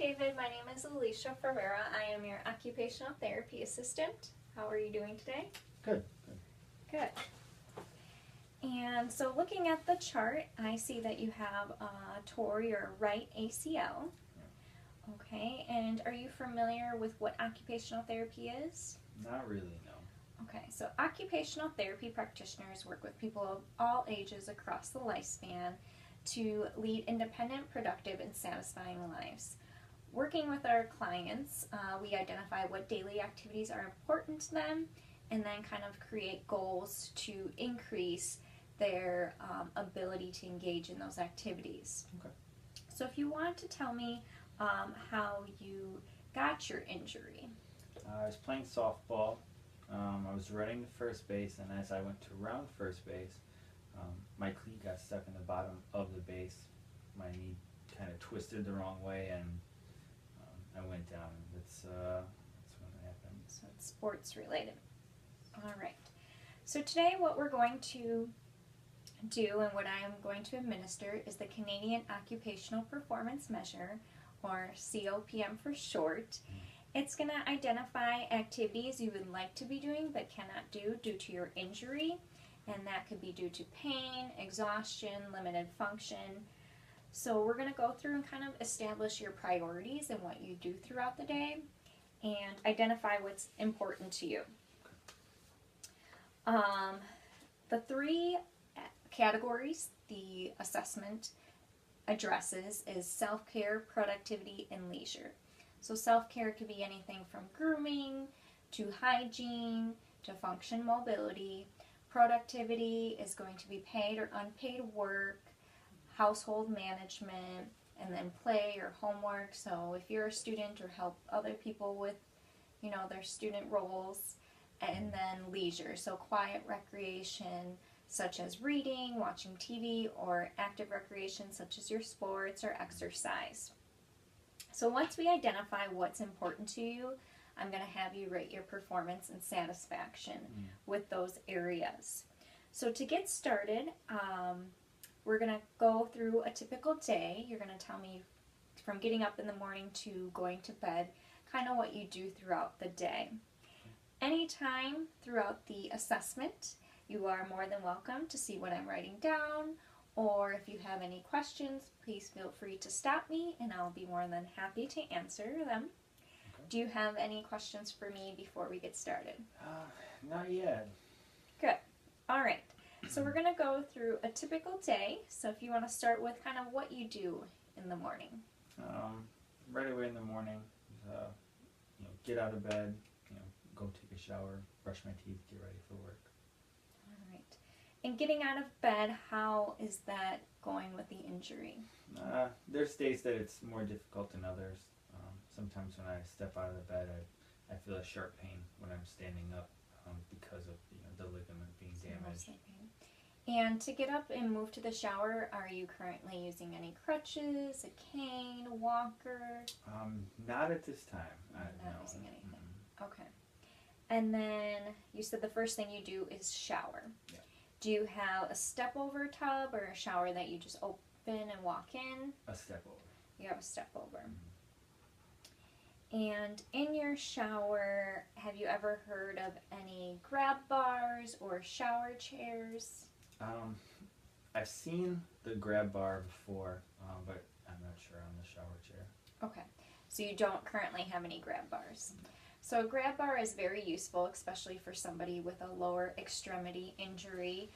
David. My name is Alysia Ferreira. I am your occupational therapy assistant. How are you doing today? Good. Good. And so looking at the chart, I see that you have tore your right ACL. Okay, and are you familiar with what occupational therapy is? Not really, no. Okay, so occupational therapy practitioners work with people of all ages across the lifespan to lead independent, productive, and satisfying lives. Working with our clients, we identify what daily activities are important to them and then kind of create goals to increase their ability to engage in those activities. Okay. So if you want to tell me how you got your injury. I was playing softball. I was running to first base, and as I went to round first base, my cleat got stuck in the bottom of the base. My knee kind of twisted the wrong way, and I went down. That's when it happened. So it's sports related. All right. So today what we're going to do and what I am going to administer is the Canadian Occupational Performance Measure, or COPM for short. It's going to identify activities you would like to be doing but cannot do due to your injury, and that could be due to pain, exhaustion, limited function. So we're going to go through and kind of establish your priorities and what you do throughout the day and identify what's important to you. The three categories the assessment addresses is self-care, productivity, and leisure. So self-care could be anything from grooming to hygiene to function mobility. Productivity is going to be paid or unpaid work, household management, and then play or homework. So if you're a student, or help other people with, their student roles. And then leisure, so quiet recreation such as reading, watching TV, or active recreation such as your sports or exercise. So once we identify what's important to you, I'm going to have you rate your performance and satisfaction with those areas. So to get started, we're going to go through a typical day. You're going to tell me from getting up in the morning to going to bed, kind of what you do throughout the day. Anytime throughout the assessment, you are more than welcome to see what I'm writing down, or if you have any questions, please feel free to stop me and I'll be more than happy to answer them. Okay. Do you have any questions for me before we get started? Not yet. Good. All right. So we're going to go through a typical day. So if you want to start with kind of what you do in the morning. Right away in the morning, get out of bed, go take a shower, brush my teeth, get ready for work. All right. And getting out of bed, how is that going with the injury? There's days that it's more difficult than others. Sometimes when I step out of the bed, I feel a sharp pain when I'm standing up because of the ligament being damaged. And to get up and move to the shower, are you currently using any crutches, a cane, a walker? Not at this time. Not using anything. Okay. And then you said the first thing you do is shower. Yeah. Do you have a step-over tub or a shower that you just open and walk in? A step over. You have a step-over. And in your shower, have you ever heard of any grab bars or shower chairs? I've seen the grab bar before, but I'm not sure on the shower chair. Okay, so you don't currently have any grab bars. So a grab bar is very useful, especially for somebody with a lower extremity injury,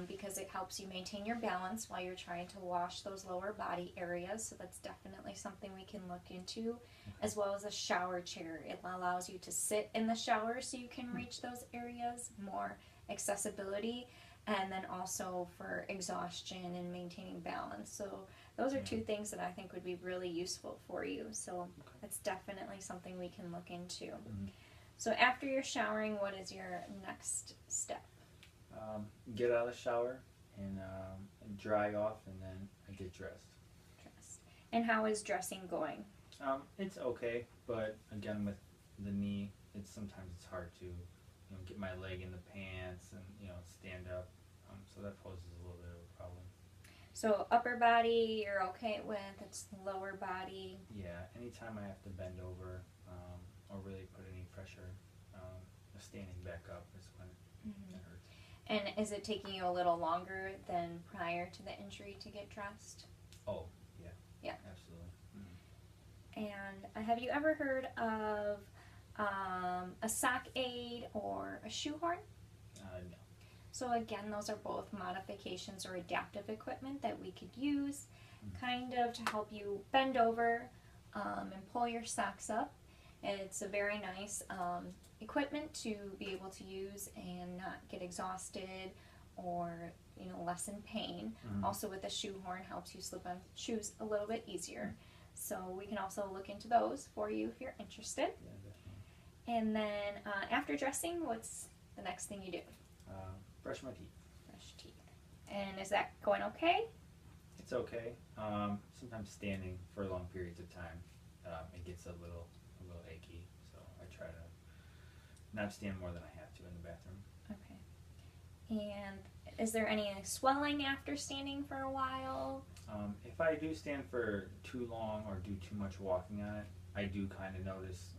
because it helps you maintain your balance while you're trying to wash those lower body areas. So that's definitely something we can look into, as well as a shower chair. It allows you to sit in the shower so you can reach those areas, more accessibility, and then also for exhaustion and maintaining balance. So those are two things that I think would be really useful for you. So that's definitely something we can look into. So after you're showering, what is your next step? Get out of the shower and dry off, and then I get dressed. And how is dressing going? It's okay, but again with the knee, sometimes it's hard to get my leg in the pants and stand up. So that poses a little bit of a problem. So upper body you're okay with, it's lower body. Yeah, anytime I have to bend over or really put any pressure, standing back up is when it hurts. And is it taking you a little longer than prior to the injury to get dressed? Oh, yeah. Yeah. Absolutely. And have you ever heard of a sock aid or a shoehorn? No. So again, those are both modifications or adaptive equipment that we could use kind of to help you bend over and pull your socks up. It's a very nice equipment to be able to use and not get exhausted or lessen pain. Also with the shoehorn helps you slip on shoes a little bit easier. So we can also look into those for you if you're interested. Yeah, definitely. And then after dressing, what's the next thing you do? Brush my teeth. Brush teeth. And is that going okay? It's okay. Sometimes standing for long periods of time, it gets a little achy. So I try to not stand more than I have to in the bathroom. Okay. And is there any swelling after standing for a while? If I do stand for too long or do too much walking on it, I do kind of notice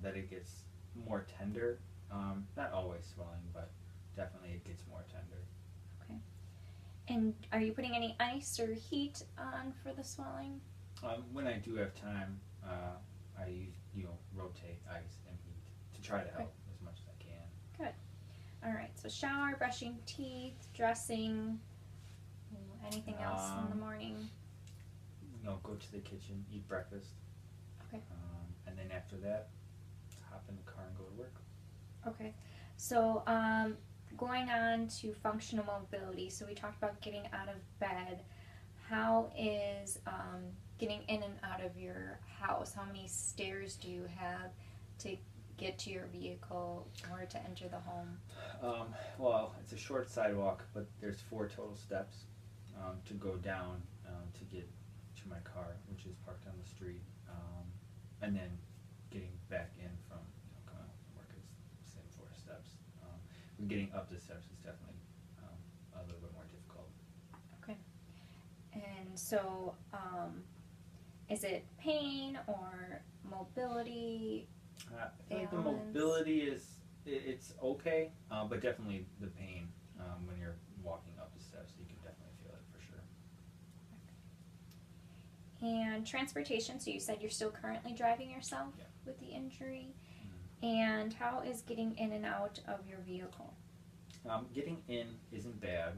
that it gets more tender. Not always swelling, but definitely it gets more tender. Okay. And are you putting any ice or heat on for the swelling? When I do have time, I rotate ice and heat to try to help as much as I can. Good. All right. So shower, brushing teeth, dressing. Anything else in the morning? Go to the kitchen, eat breakfast. Okay. And then after that, hop in the car and go to work. Okay. So going on to functional mobility. So we talked about getting out of bed. How is getting in and out of your house? How many stairs do you have to get to your vehicle or to enter the home? Well, it's a short sidewalk, but there's 4 total steps to go down to get to my car, which is parked on the street, and then getting back in from coming home from work is the same 4 steps. Getting up the steps is definitely a little bit more difficult. Okay. And so, is it pain or mobility? I feel like the mobility it's okay, but definitely the pain when you're walking up the steps, you can definitely feel it for sure. And transportation, so you said you're still currently driving yourself with the injury. And how is getting in and out of your vehicle? Getting in isn't bad.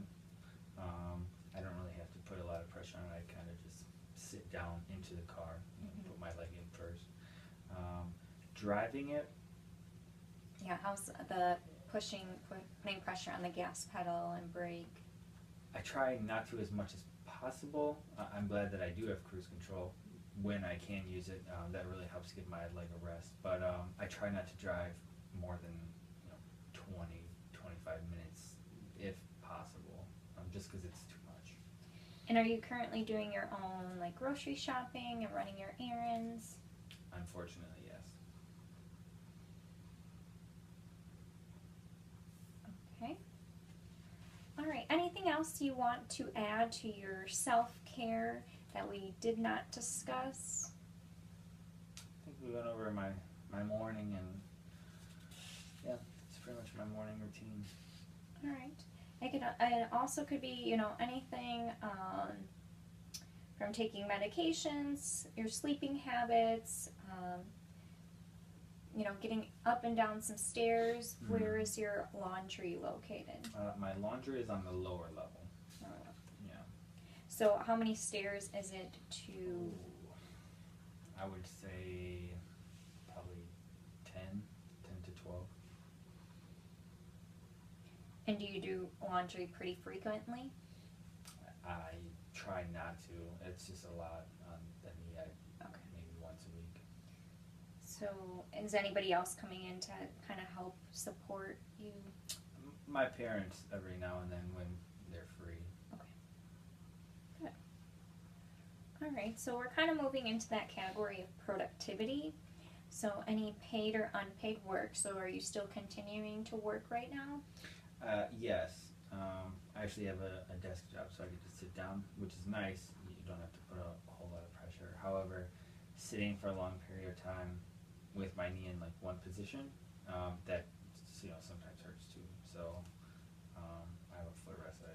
I don't really have to put a lot of pressure on it. I kind of just sit down into the car and put my leg in first. Driving it, yeah, how's the putting pressure on the gas pedal and brake? I try not to as much as possible. I'm glad that I do have cruise control when I can use it. That really helps give my leg a rest. But I try not to drive more than 20-25 minutes if possible, just because it's too much. And are you currently doing your own grocery shopping and running your errands? Unfortunately, yes. Okay. All right. Anything else you want to add to your self-care that we did not discuss? I think we went over my morning, and yeah, it's pretty much my morning routine. All right. It also could be, anything from taking medications, your sleeping habits, getting up and down some stairs. Where is your laundry located? My laundry is on the lower level. Yeah. So how many stairs is it to? I would say probably 10 to 12. And do you do laundry pretty frequently? I try not to. It's just a lot on the knee. Maybe once a week. So is anybody else coming in to kind of help support you? My parents every now and then when they're free. Okay. Good. All right. So we're kind of moving into that category of productivity. So any paid or unpaid work. So are you still continuing to work right now? Yes. I actually have a desk job, so I get to sit down, which is nice. You don't have to put a whole lot of pressure. However, sitting for a long period of time with my knee in like one position, that sometimes hurts too. So I have a footrest. I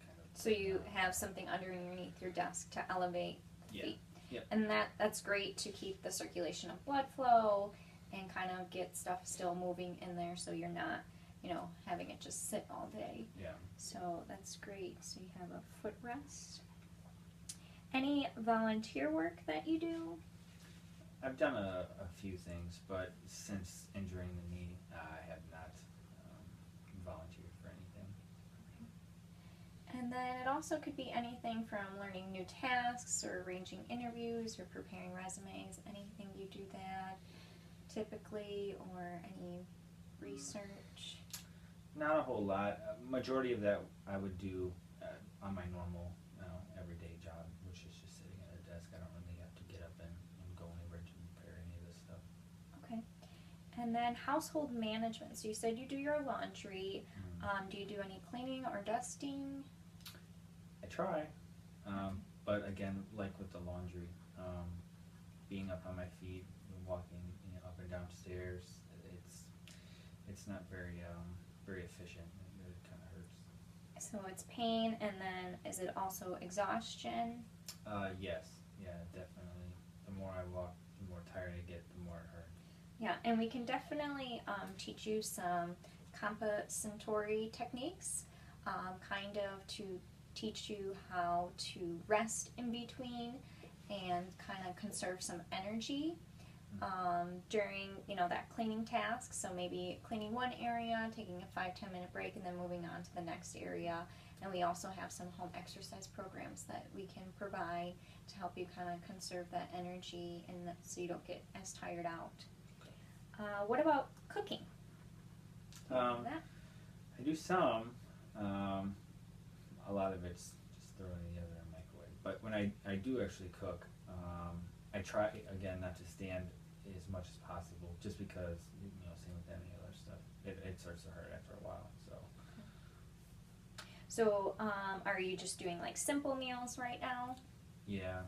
kind of. So you have something underneath your desk to elevate the feet. Yep. And that's great to keep the circulation of blood flow and kind of get stuff still moving in there, so you're not, having it just sit all day. Yeah. So that's great. So you have a footrest. Any volunteer work that you do? I've done a few things, but since injuring the knee, I have not volunteered for anything. And then it also could be anything from learning new tasks or arranging interviews or preparing resumes. Anything you do that typically, or any research? Not a whole lot. Majority of that I would do on my normal everyday job, which is just sitting at a desk. I don't really have to get up and go anywhere to prepare any of this stuff. Okay. And then household management. So you said you do your laundry. Do you do any cleaning or dusting? I try, but again, like with the laundry, being up on my feet, walking up and down stairs, it's not very efficient. It kind of hurts. So it's pain, and then is it also exhaustion? Yes, yeah, definitely. The more I walk, the more tired I get, the more it hurts. Yeah, and we can definitely teach you some compensatory techniques, kind of to teach you how to rest in between and kind of conserve some energy during that cleaning task. So maybe cleaning one area, taking a 5-10 minute break, and then moving on to the next area. And we also have some home exercise programs that we can provide to help you kind of conserve that energy and so you don't get as tired out. What about cooking? I do some. A lot of it's just thrown in the oven or microwave. But when I do actually cook, I try, again, not to stand as much as possible, just because, same with any other stuff. It starts to hurt after a while, so. So, are you just doing like simple meals right now? Yeah,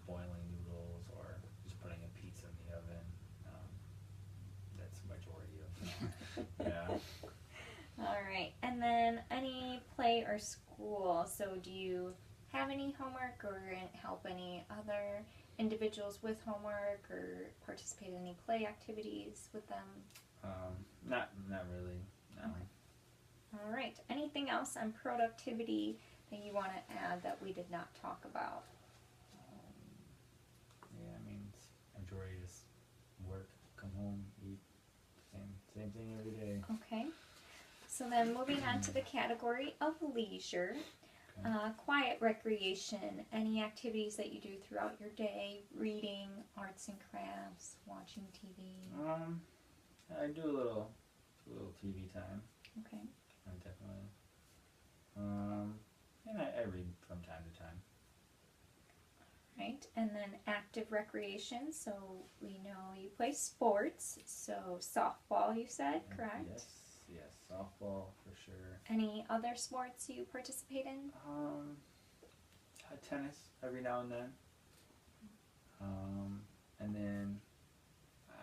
boiling noodles or just putting a pizza in the oven. That's the majority of yeah. All right, and then any play or school. So do you have any homework or help any other individuals with homework or participate in any play activities with them? Not really, no. Okay. All right, anything else on productivity that you want to add that we did not talk about? Yeah, it's majority is work, come home, eat, same thing every day. Okay. So then moving on to the category of leisure, quiet recreation, any activities that you do throughout your day, reading, arts and crafts, watching TV? I do a little TV time. Okay. Definitely. And I read from time to time. Right, and then active recreation, so we know you play sports, so softball you said, correct? Yes, softball for sure. Any other sports you participate in? Tennis every now and then. And then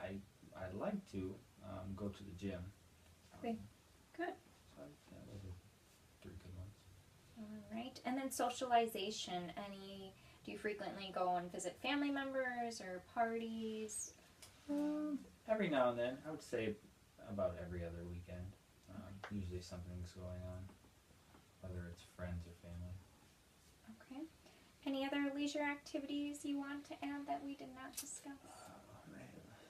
I'd like to go to the gym. Okay, good. So those are 3 good ones. All right, and then socialization, do you frequently go and visit family members or parties? Every now and then. I would say about every other weekend. Usually something's going on, whether it's friends or family. Okay. Any other leisure activities you want to add that we did not discuss?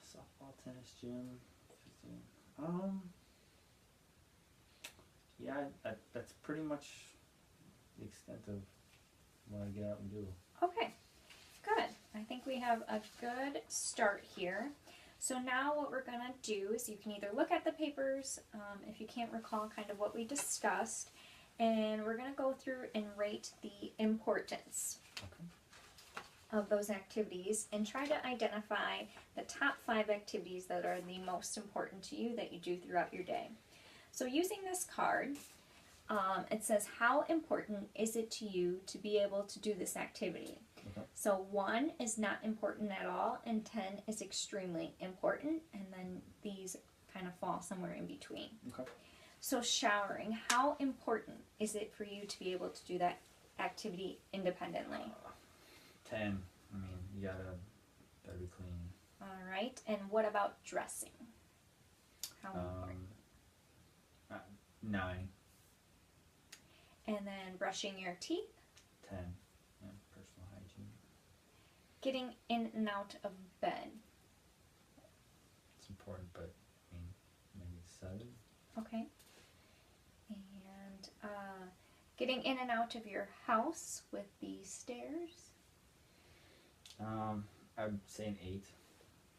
Softball, tennis, gym. Yeah, that's pretty much the extent of what I get out and do. Okay, good. I think we have a good start here. So now what we're going to do is you can either look at the papers, if you can't recall kind of what we discussed, and we're going to go through and rate the importance of those activities and try to identify the top 5 activities that are the most important to you that you do throughout your day. So using this card, It says, how important is it to you to be able to do this activity? Okay. So 1 is not important at all, and 10 is extremely important, and then these kind of fall somewhere in between. Okay. So showering, how important is it for you to be able to do that activity independently? 10. I mean, you gotta be clean. All right, and what about dressing? How important? 9. And then brushing your teeth, 10. Yeah, personal hygiene. getting in and out of bed. It's important, but I mean, maybe 7. Okay. And getting in and out of your house with the stairs. I'm saying 8.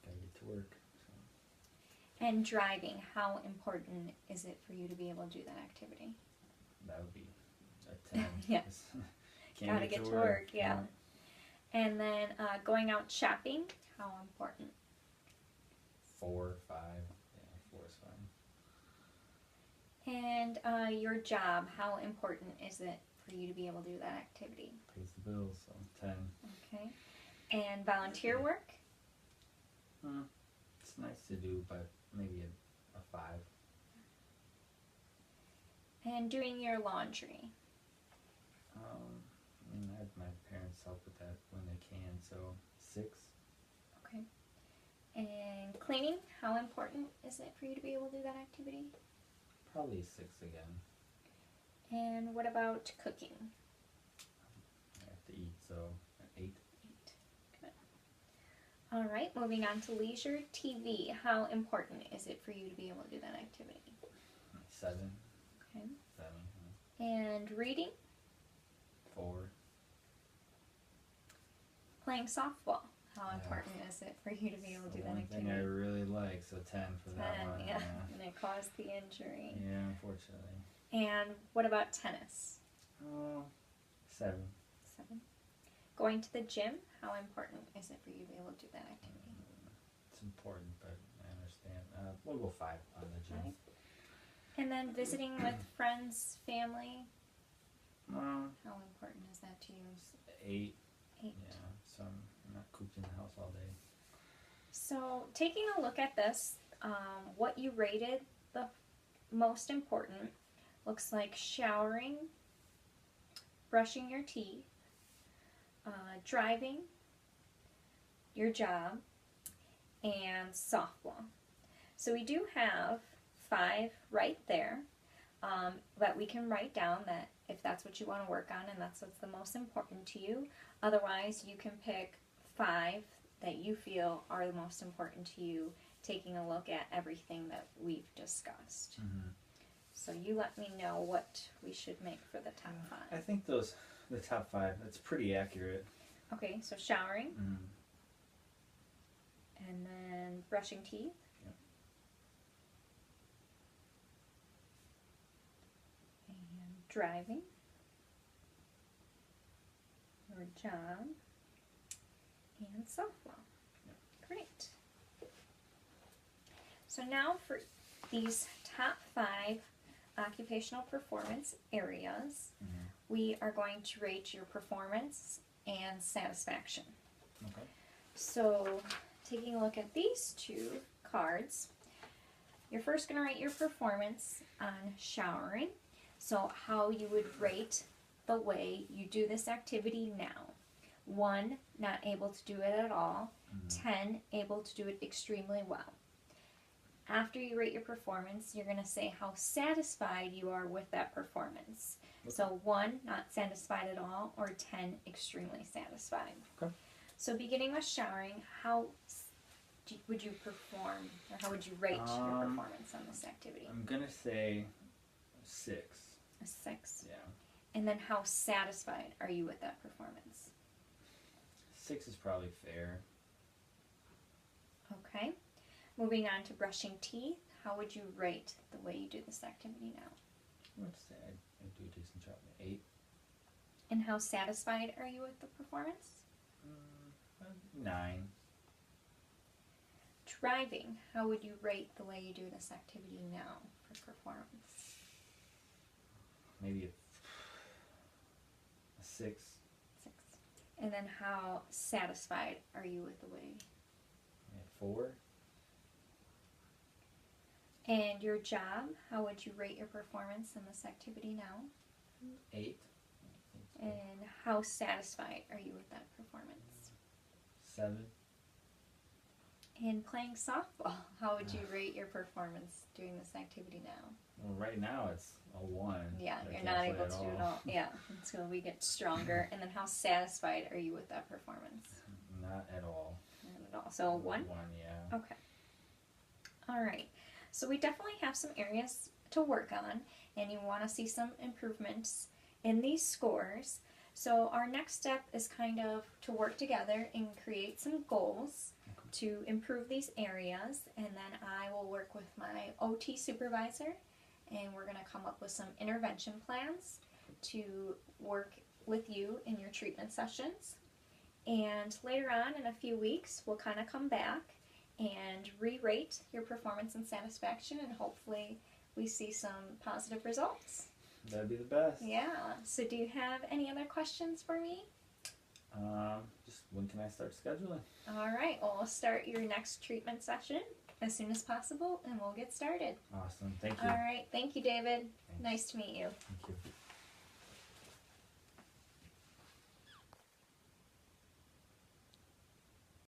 Gotta get to work. So And driving, how important is it for you to be able to do that activity? that would be a 10. Yes. Can't Gotta get to work, yeah. And then going out shopping, how important? 4, 5. Yeah, 4 is fine. And your job, how important is it for you to be able to do that activity? Pays the bills, so 10. Okay. And volunteer work? It's nice to do, but maybe a 5. And doing your laundry? I mean, I have my parents help with that when they can, so 6. Okay. And cleaning, how important is it for you to be able to do that activity? Probably 6 again. And what about cooking? I have to eat, so 8. 8. Good. All right, moving on to leisure. TV, how important is it for you to be able to do that activity? 7. Okay. 7. And reading? 4. Playing softball, how Yeah. important is it for you to be able to do that One activity? thing I really like, so 10 for that 10, one. yeah. And it caused the injury. Yeah, unfortunately. And what about tennis? 7. 7. Going to the gym, how important is it for you to be able to do that activity? It's important, but I understand. We'll go 5 on the gym. Right. And then visiting with friends, family, how important is that to you? 8. 8. Yeah, so I'm not cooped in the house all day. So taking a look at this, what you rated the most important looks like showering, brushing your teeth, driving, your job, and softball. So we do have 5 right there that we can write down, that if that's what you want to work on and that's what's the most important to you. Otherwise, you can pick 5 that you feel are the most important to you, taking a look at everything that we've discussed. Mm-hmm. So you let me know what we should make for the top 5. I think the top 5, that's pretty accurate. Okay, so showering, Mm. and then brushing teeth. Yep. And driving. Your job. And softball. Yep. Great. So now for these top 5 occupational performance areas, Mm-hmm. we are going to rate your performance and satisfaction. Okay. So, taking a look at these 2 cards, you're first going to rate your performance on showering. So, how you would rate the way you do this activity now. 1, not able to do it at all. Mm-hmm. 10, able to do it extremely well. After you rate your performance, you're going to say how satisfied you are with that performance. Okay. So 1, not satisfied at all, or 10, extremely satisfied. Okay. So beginning with showering, how would you perform, or how would you rate your performance on this activity? I'm going to say 6. A 6. Yeah. And then how satisfied are you with that performance? 6 is probably fair. Okay. Moving on to brushing teeth, how would you rate the way you do this activity now? I would say I do a decent job. 8. And how satisfied are you with the performance? 9. Driving, how would you rate the way you do this activity now for performance? maybe a 6. 6. And then how satisfied are you with the way? 4. And your job, how would you rate your performance in this activity now? 8. And how satisfied are you with that performance? 7. And playing softball, how would you rate your performance doing this activity now? Well, right now it's a 1. Yeah, I you're can't not play able to do it all. Yeah, until we get stronger. And then how satisfied are you with that performance? Not at all. Not at all. So a 1? 1, yeah. Okay. All right. So we definitely have some areas to work on, and you want to see some improvements in these scores. So our next step is kind of to work together and create some goals to improve these areas, and then I will work with my OT supervisor, and we're going to come up with some intervention plans to work with you in your treatment sessions. And later on in a few weeks, we'll kind of come back and re-rate your performance and satisfaction, and hopefully we see some positive results. That'd be the best. Yeah. So do you have any other questions for me? Just when can I start scheduling? All right. Well, we'll start your next treatment session as soon as possible, and we'll get started. Awesome. Thank you. All right. Thank you, David. Thanks. Nice to meet you. Thank you.